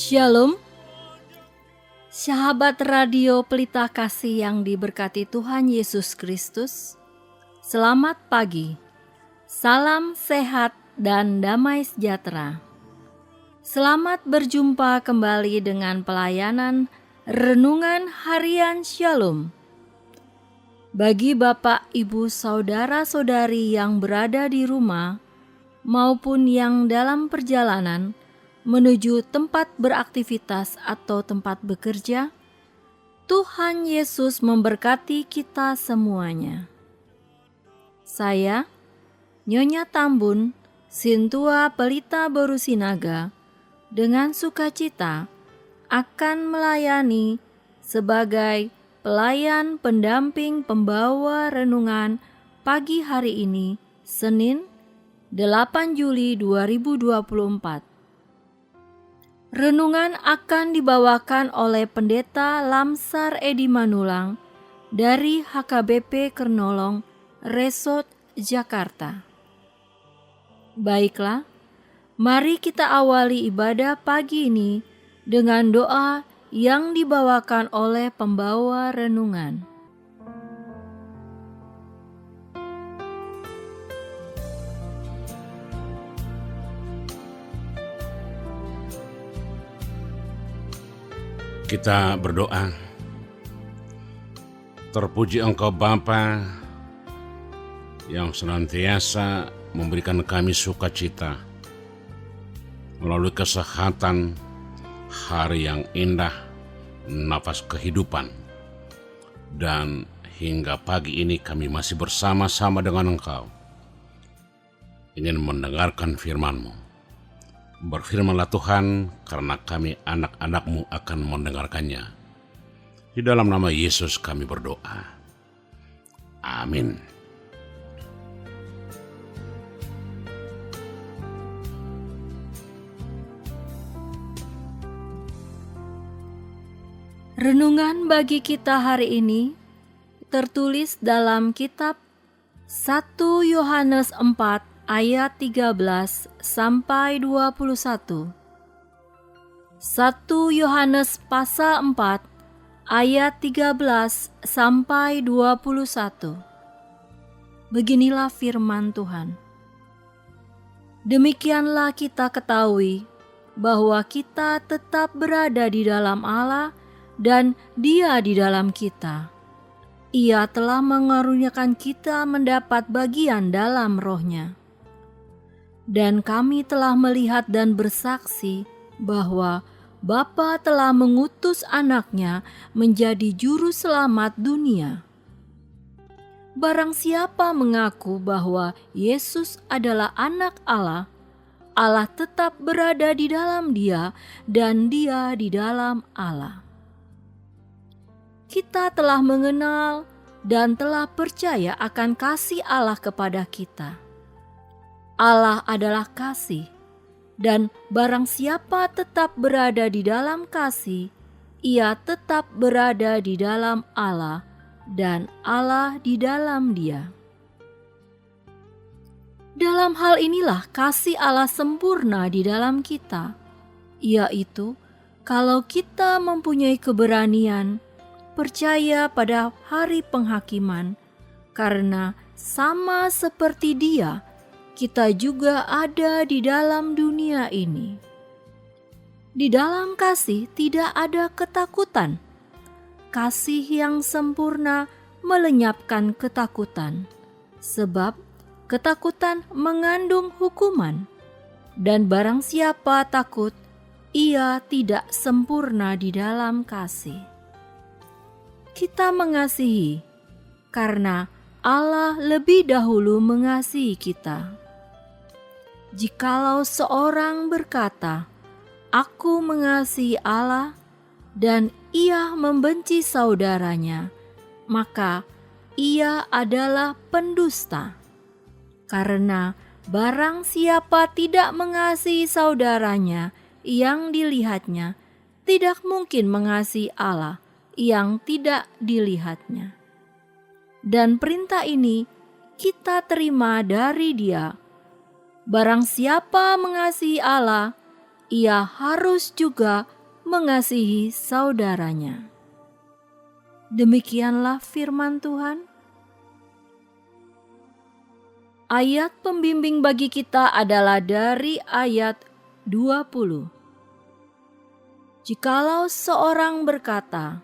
Shalom, sahabat radio Pelita Kasih yang diberkati Tuhan Yesus Kristus. Selamat pagi, salam sehat dan damai sejahtera. Selamat berjumpa kembali dengan pelayanan Renungan Harian Shalom. Bagi Bapak, Ibu, Saudara-saudari yang berada di rumah maupun yang dalam perjalanan menuju tempat beraktivitas atau tempat bekerja, Tuhan Yesus memberkati kita semuanya. Saya, Nyonya Tambun, Sintua Pelita Baru Sinaga, dengan sukacita akan melayani sebagai pelayan pendamping pembawa renungan pagi hari ini, Senin 8 Juli 2024. Renungan akan dibawakan oleh Pendeta Lamsar Edi Manulang dari HKBP Kernolong, Resort, Jakarta. Baiklah, mari kita awali ibadah pagi ini dengan doa yang dibawakan oleh pembawa renungan. Kita berdoa. Terpuji Engkau Bapa yang senantiasa memberikan kami sukacita melalui kesehatan, hari yang indah, nafas kehidupan, dan hingga pagi ini kami masih bersama-sama dengan Engkau, ingin mendengarkan firman-Mu. Berfirmanlah Tuhan, karena kami anak-anak-Mu akan mendengarkannya. Di dalam nama Yesus kami berdoa. Amin. Renungan bagi kita hari ini tertulis dalam kitab 1 Yohanes 4 ayat 13 sampai 21. 1 Yohanes pasal 4 ayat 13 sampai 21. Beginilah firman Tuhan. Demikianlah kita ketahui bahwa kita tetap berada di dalam Allah dan Dia di dalam kita. Ia telah mengaruniakan kita mendapat bagian dalam Roh-Nya. Dan kami telah melihat dan bersaksi bahwa Bapa telah mengutus anaknya menjadi juru selamat dunia. Barang siapa mengaku bahwa Yesus adalah anak Allah, Allah tetap berada di dalam dia dan dia di dalam Allah. Kita telah mengenal dan telah percaya akan kasih Allah kepada kita. Allah adalah kasih, dan barang siapa tetap berada di dalam kasih, ia tetap berada di dalam Allah, dan Allah di dalam dia. Dalam hal inilah kasih Allah sempurna di dalam kita, yaitu kalau kita mempunyai keberanian, percaya pada hari penghakiman, karena sama seperti Dia, kita juga ada di dalam dunia ini. Di dalam kasih tidak ada ketakutan. Kasih yang sempurna melenyapkan ketakutan, sebab ketakutan mengandung hukuman, dan barang siapa takut, ia tidak sempurna di dalam kasih. Kita mengasihi karena Allah lebih dahulu mengasihi kita. Jikalau seorang berkata, "Aku mengasihi Allah," dan ia membenci saudaranya, maka ia adalah pendusta. Karena barang siapa tidak mengasihi saudaranya yang dilihatnya, tidak mungkin mengasihi Allah yang tidak dilihatnya. Dan perintah ini kita terima dari Dia. Barang siapa mengasihi Allah, ia harus juga mengasihi saudaranya. Demikianlah firman Tuhan. Ayat pembimbing bagi kita adalah dari ayat 20. Jikalau seorang berkata,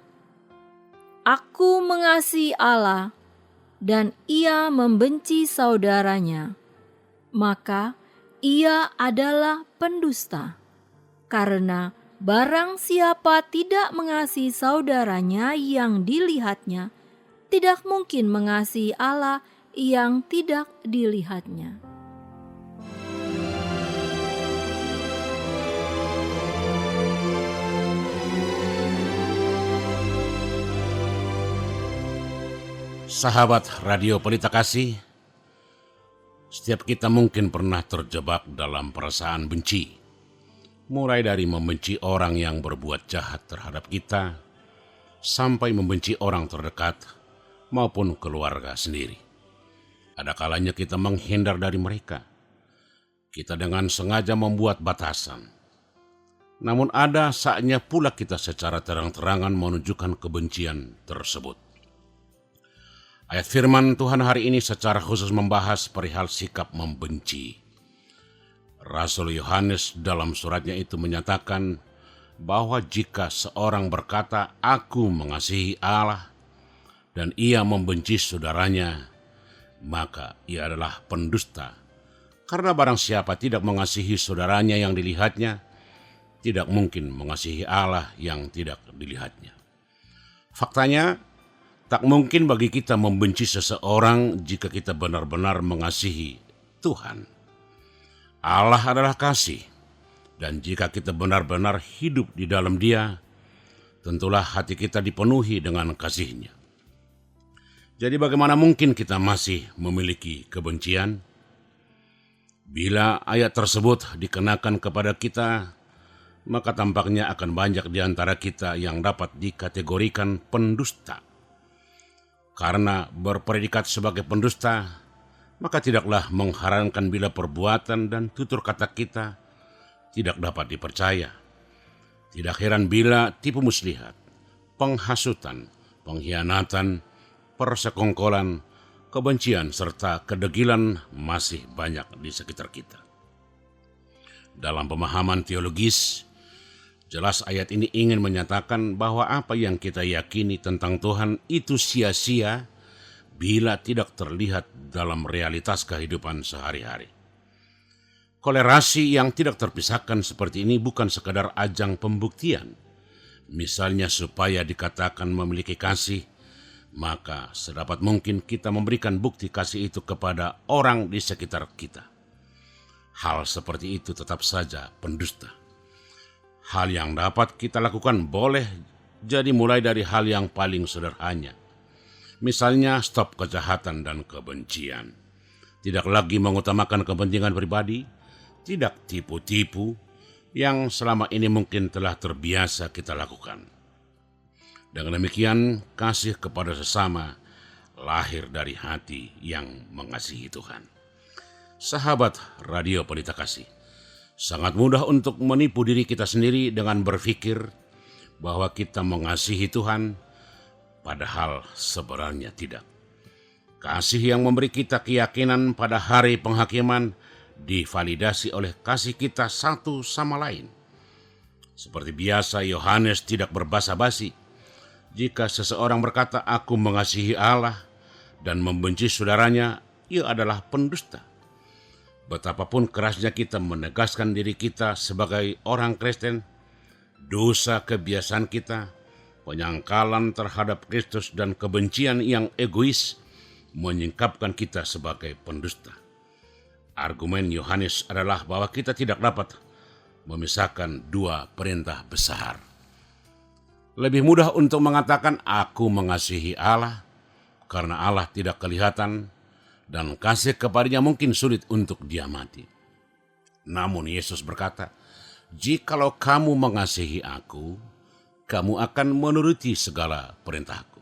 "Aku mengasihi Allah," dan ia membenci saudaranya, maka ia adalah pendusta. Karena barang siapa tidak mengasihi saudaranya yang dilihatnya, tidak mungkin mengasihi Allah yang tidak dilihatnya. Sahabat Radio Pelita Kasih, setiap kita mungkin pernah terjebak dalam perasaan benci. Mulai dari membenci orang yang berbuat jahat terhadap kita, sampai membenci orang terdekat maupun keluarga sendiri. Ada kalanya kita menghindar dari mereka. Kita dengan sengaja membuat batasan. Namun ada saatnya pula kita secara terang-terangan menunjukkan kebencian tersebut. Ayat firman Tuhan hari ini secara khusus membahas perihal sikap membenci. Rasul Yohanes dalam suratnya itu menyatakan bahwa jika seorang berkata, "Aku mengasihi Allah," dan ia membenci saudaranya, maka ia adalah pendusta. Karena barang siapa tidak mengasihi saudaranya yang dilihatnya, tidak mungkin mengasihi Allah yang tidak dilihatnya. Faktanya, tak mungkin bagi kita membenci seseorang jika kita benar-benar mengasihi Tuhan. Allah adalah kasih, dan jika kita benar-benar hidup di dalam Dia, tentulah hati kita dipenuhi dengan kasih-Nya. Jadi bagaimana mungkin kita masih memiliki kebencian? Bila ayat tersebut dikenakan kepada kita, maka tampaknya akan banyak di antara kita yang dapat dikategorikan pendusta. Karena berpredikat sebagai pendusta, maka tidaklah mengherankan bila perbuatan dan tutur kata kita tidak dapat dipercaya. Tidak heran bila tipu muslihat, penghasutan, pengkhianatan, persekongkolan, kebencian, serta kedegilan masih banyak di sekitar kita. Dalam pemahaman teologis, jelas ayat ini ingin menyatakan bahwa apa yang kita yakini tentang Tuhan itu sia-sia bila tidak terlihat dalam realitas kehidupan sehari-hari. Kolerasi yang tidak terpisahkan seperti ini bukan sekadar ajang pembuktian. Misalnya supaya dikatakan memiliki kasih, maka sedapat mungkin kita memberikan bukti kasih itu kepada orang di sekitar kita. Hal seperti itu tetap saja pendusta. Hal yang dapat kita lakukan boleh jadi mulai dari hal yang paling sederhana. Misalnya stop kejahatan dan kebencian. Tidak lagi mengutamakan kepentingan pribadi, tidak tipu-tipu yang selama ini mungkin telah terbiasa kita lakukan. Dengan demikian, kasih kepada sesama lahir dari hati yang mengasihi Tuhan. Sahabat Radio Pelita Kasih, sangat mudah untuk menipu diri kita sendiri dengan berpikir bahwa kita mengasihi Tuhan, padahal sebenarnya tidak. Kasih yang memberi kita keyakinan pada hari penghakiman divalidasi oleh kasih kita satu sama lain. Seperti biasa, Yohanes tidak berbasa-basi. Jika seseorang berkata, "Aku mengasihi Allah," dan membenci saudaranya, ia adalah pendusta. Betapapun kerasnya kita menegaskan diri kita sebagai orang Kristen, dosa kebiasaan kita, penyangkalan terhadap Kristus dan kebencian yang egois menyingkapkan kita sebagai pendusta. Argumen Yohanes adalah bahwa kita tidak dapat memisahkan dua perintah besar. Lebih mudah untuk mengatakan aku mengasihi Allah karena Allah tidak kelihatan dan kasih kepadanya mungkin sulit untuk diamati. Namun Yesus berkata, "Jikalau kamu mengasihi aku, kamu akan menuruti segala perintahku."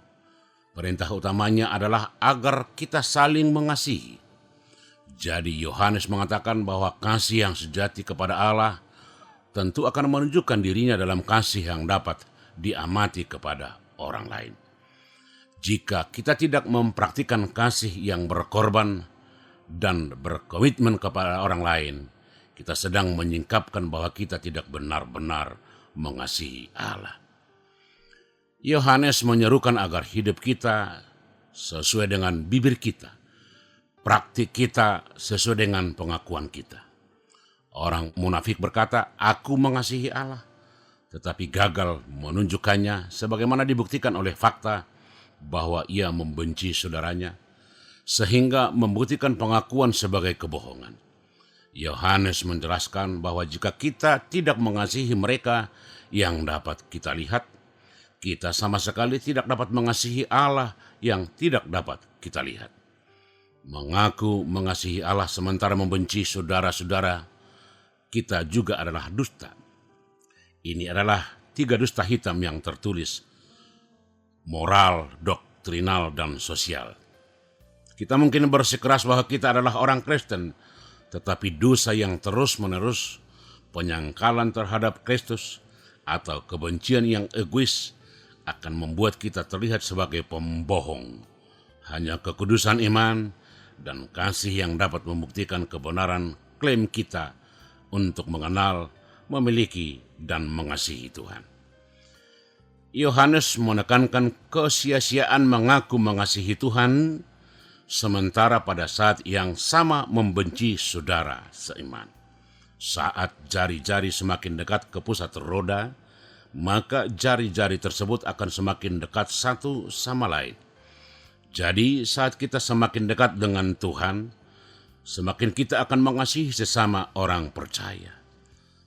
Perintah utamanya adalah agar kita saling mengasihi. Jadi Yohanes mengatakan bahwa kasih yang sejati kepada Allah tentu akan menunjukkan dirinya dalam kasih yang dapat diamati kepada orang lain. Jika kita tidak mempraktikkan kasih yang berkorban dan berkomitmen kepada orang lain, kita sedang menyingkapkan bahwa kita tidak benar-benar mengasihi Allah. Yohanes menyerukan agar hidup kita sesuai dengan bibir kita, praktik kita sesuai dengan pengakuan kita. Orang munafik berkata, "Aku mengasihi Allah," tetapi gagal menunjukkannya sebagaimana dibuktikan oleh fakta bahwa ia membenci saudaranya, sehingga membuktikan pengakuan sebagai kebohongan. Yohanes menjelaskan bahwa jika kita tidak mengasihi mereka yang dapat kita lihat, kita sama sekali tidak dapat mengasihi Allah yang tidak dapat kita lihat. Mengaku mengasihi Allah sementara membenci saudara-saudara kita juga adalah dusta. Ini adalah 3 dusta hitam yang tertulis: moral, doktrinal, dan sosial. Kita mungkin bersikeras bahwa kita adalah orang Kristen, tetapi dosa yang terus-menerus, penyangkalan terhadap Kristus, atau kebencian yang egois akan membuat kita terlihat sebagai pembohong. Hanya kekudusan iman dan kasih yang dapat membuktikan kebenaran klaim kita untuk mengenal, memiliki, dan mengasihi Tuhan. Yohanes menekankan kesia-siaan mengaku mengasihi Tuhan, sementara pada saat yang sama membenci saudara seiman. Saat jari-jari semakin dekat ke pusat roda, maka jari-jari tersebut akan semakin dekat satu sama lain. Jadi saat kita semakin dekat dengan Tuhan, semakin kita akan mengasihi sesama orang percaya.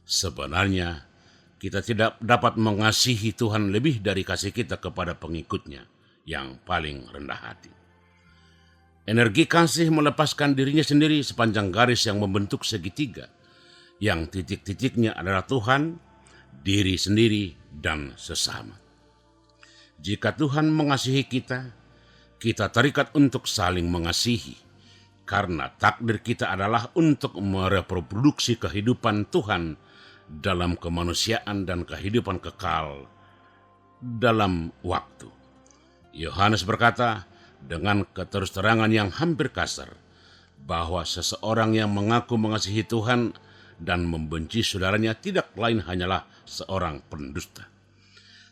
Sebenarnya, kita tidak dapat mengasihi Tuhan lebih dari kasih kita kepada pengikutnya yang paling rendah hati. Energi kasih melepaskan dirinya sendiri sepanjang garis yang membentuk segitiga, yang titik-titiknya adalah Tuhan, diri sendiri, dan sesama. Jika Tuhan mengasihi kita, kita terikat untuk saling mengasihi, karena takdir kita adalah untuk mereproduksi kehidupan Tuhan dalam kemanusiaan dan kehidupan kekal dalam waktu. Yohanes berkata dengan keterus-terangan yang hampir kasar bahwa seseorang yang mengaku mengasihi Tuhan dan membenci saudaranya tidak lain hanyalah seorang pendusta.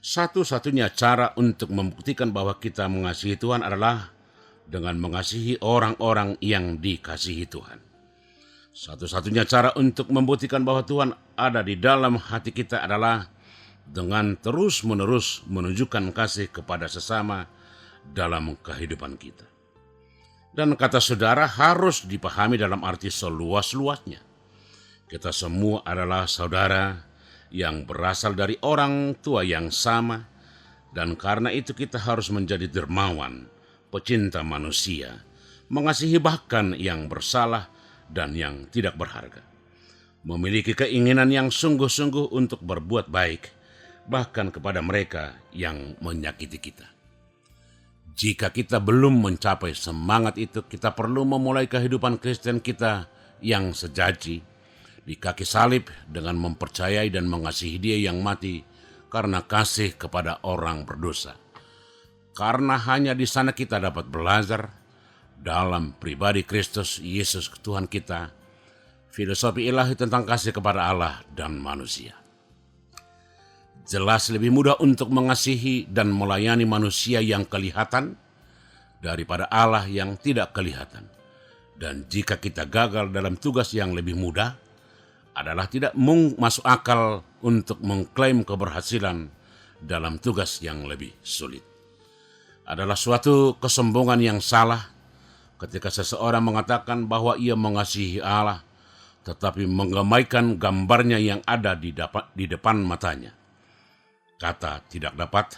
Satu-satunya cara untuk membuktikan bahwa kita mengasihi Tuhan adalah dengan mengasihi orang-orang yang dikasihi Tuhan. Satu-satunya cara untuk membuktikan bahwa Tuhan ada di dalam hati kita adalah dengan terus-menerus menunjukkan kasih kepada sesama dalam kehidupan kita. Dan kata saudara harus dipahami dalam arti seluas-luasnya. Kita semua adalah saudara yang berasal dari orang tua yang sama, dan karena itu kita harus menjadi dermawan, pecinta manusia, mengasihi bahkan yang bersalah dan yang tidak berharga. Memiliki keinginan yang sungguh-sungguh untuk berbuat baik, bahkan kepada mereka yang menyakiti kita. Jika kita belum mencapai semangat itu, kita perlu memulai kehidupan Kristen kita yang sejati di kaki salib dengan mempercayai dan mengasihi Dia yang mati karena kasih kepada orang berdosa. Karena hanya di sana kita dapat belajar dalam pribadi Kristus Yesus Tuhan kita, filosofi ilahi tentang kasih kepada Allah dan manusia. Jelas lebih mudah untuk mengasihi dan melayani manusia yang kelihatan daripada Allah yang tidak kelihatan. Dan jika kita gagal dalam tugas yang lebih mudah, adalah tidak masuk akal untuk mengklaim keberhasilan dalam tugas yang lebih sulit. Adalah suatu kesombongan yang salah ketika seseorang mengatakan bahwa ia mengasihi Allah, tetapi menggamaikan gambarnya yang ada di depan matanya. Kata tidak dapat,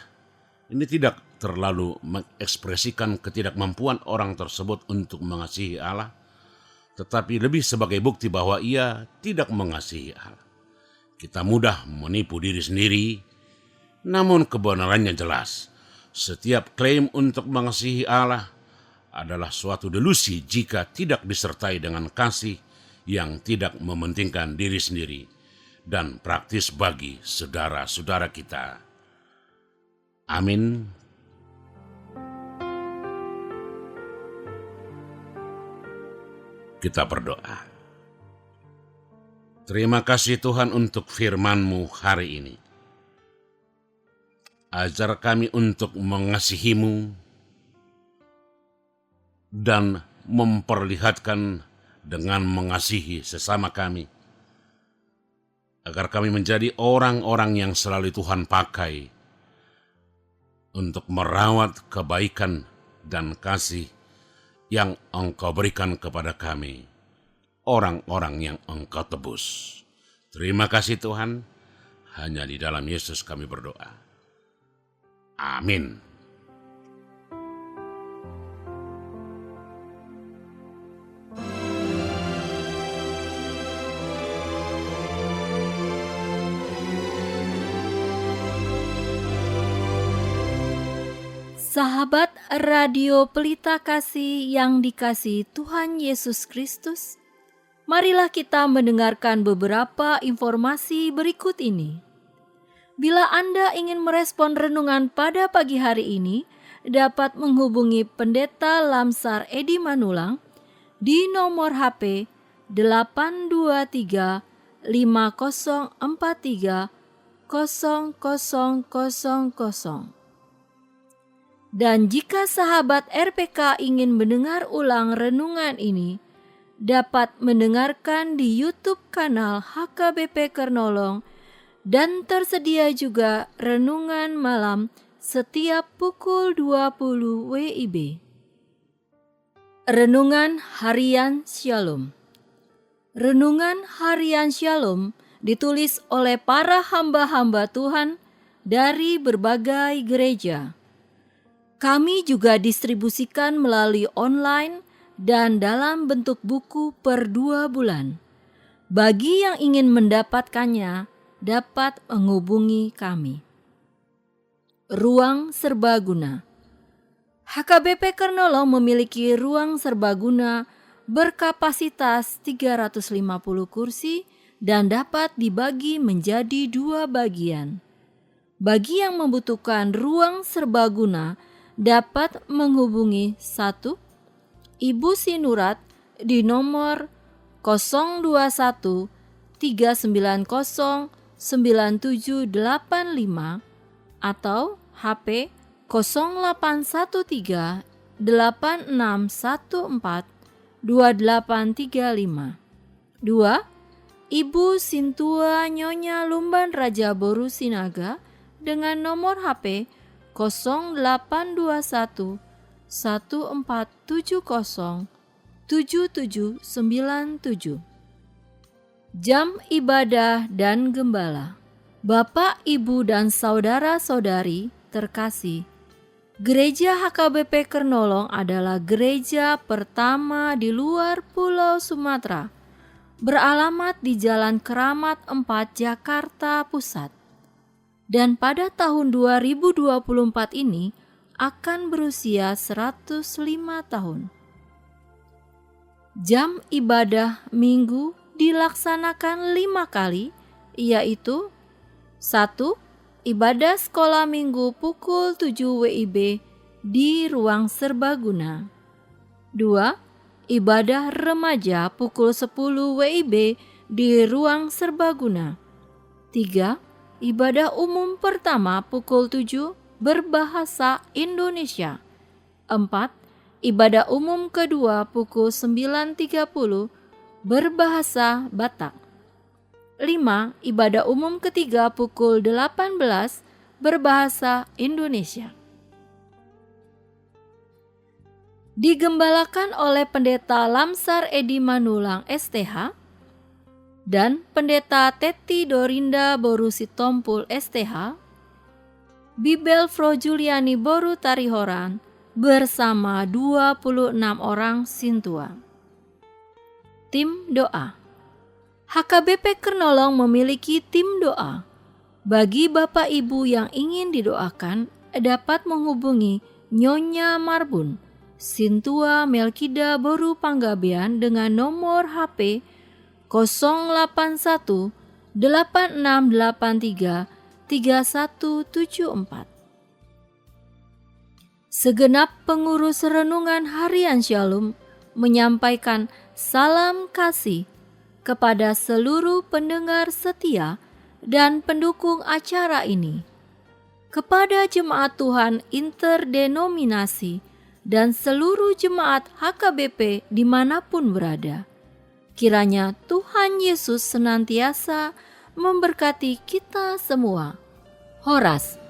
ini tidak terlalu mengekspresikan ketidakmampuan orang tersebut untuk mengasihi Allah, tetapi lebih sebagai bukti bahwa ia tidak mengasihi Allah. Kita mudah menipu diri sendiri, namun kebenarannya jelas. Setiap klaim untuk mengasihi Allah adalah suatu delusi jika tidak disertai dengan kasih yang tidak mementingkan diri sendiri dan praktis bagi saudara-saudara kita. Amin. Kita berdoa. Terima kasih Tuhan untuk firman-Mu hari ini. Ajar kami untuk mengasihi-Mu dan memperlihatkan dengan mengasihi sesama kami, agar kami menjadi orang-orang yang selalu Tuhan pakai untuk merawat kebaikan dan kasih yang Engkau berikan kepada kami, orang-orang yang Engkau tebus. Terima kasih Tuhan, hanya di dalam Yesus kami berdoa. Amin. Sahabat Radio Pelita Kasih yang dikasihi Tuhan Yesus Kristus, marilah kita mendengarkan beberapa informasi berikut ini. Bila Anda ingin merespon renungan pada pagi hari ini, dapat menghubungi Pendeta Lamsar Edi Manulang di nomor HP 823 5043 0000. Dan jika sahabat RPK ingin mendengar ulang renungan ini, dapat mendengarkan di YouTube kanal HKBP Kernolong dan tersedia juga renungan malam setiap pukul 20 WIB. Renungan Harian Shalom. Renungan Harian Shalom ditulis oleh para hamba-hamba Tuhan dari berbagai gereja. Kami juga distribusikan melalui online dan dalam bentuk buku per 2 bulan. Bagi yang ingin mendapatkannya, dapat menghubungi kami. Ruang Serbaguna. HKBP Kernolong memiliki ruang serbaguna berkapasitas 350 kursi dan dapat dibagi menjadi 2 bagian. Bagi yang membutuhkan ruang serbaguna, dapat menghubungi 1. Ibu Sinurat di nomor 021 390 9785 atau HP 0813 8614 2835. 2. Ibu Sintua Nyonya Lumban Raja Boru Sinaga dengan nomor HP 0821 1470 7797. Jam ibadah dan gembala. Bapak, Ibu, dan saudara-saudari terkasih, Gereja HKBP Kernolong adalah gereja pertama di luar Pulau Sumatera, beralamat di Jalan Keramat 4, Jakarta Pusat. Dan pada tahun 2024 ini akan berusia 105 tahun. Jam ibadah minggu dilaksanakan 5 kali, yaitu 1. Ibadah sekolah minggu pukul 7 WIB di ruang serbaguna. 2. Ibadah remaja pukul 10 WIB di ruang serbaguna. 3. Ibadah umum pertama pukul 7 berbahasa Indonesia. 4. Ibadah umum kedua pukul 9.30 berbahasa Batak. 5. Ibadah umum ketiga pukul 18 berbahasa Indonesia. Digembalakan oleh Pendeta Lamsar Edi Manulang STH dan Pendeta Teti Dorinda Boru Sitompul STH, Bibel Fro Juliani Boru Tarihoran bersama 26 orang sintua. Tim doa. HKBP Kernolong memiliki tim doa. Bagi Bapak Ibu yang ingin didoakan, dapat menghubungi Nyonya Marbun, Sintua Melkida Boru Panggabean dengan nomor HP 081 8683 3174. Segenap pengurus renungan harian Shalom menyampaikan salam kasih kepada seluruh pendengar setia dan pendukung acara ini. Kepada jemaat Tuhan interdenominasi dan seluruh jemaat HKBP dimanapun berada, kiranya Tuhan Yesus senantiasa memberkati kita semua. Horas.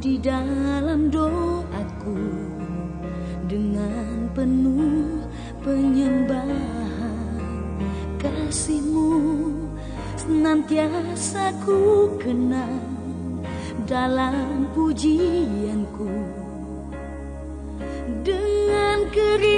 di dalam doaku dengan penuh penyembahan. Kasih-Mu senantiasa ku kenang dalam pujianku, dengan kerinduan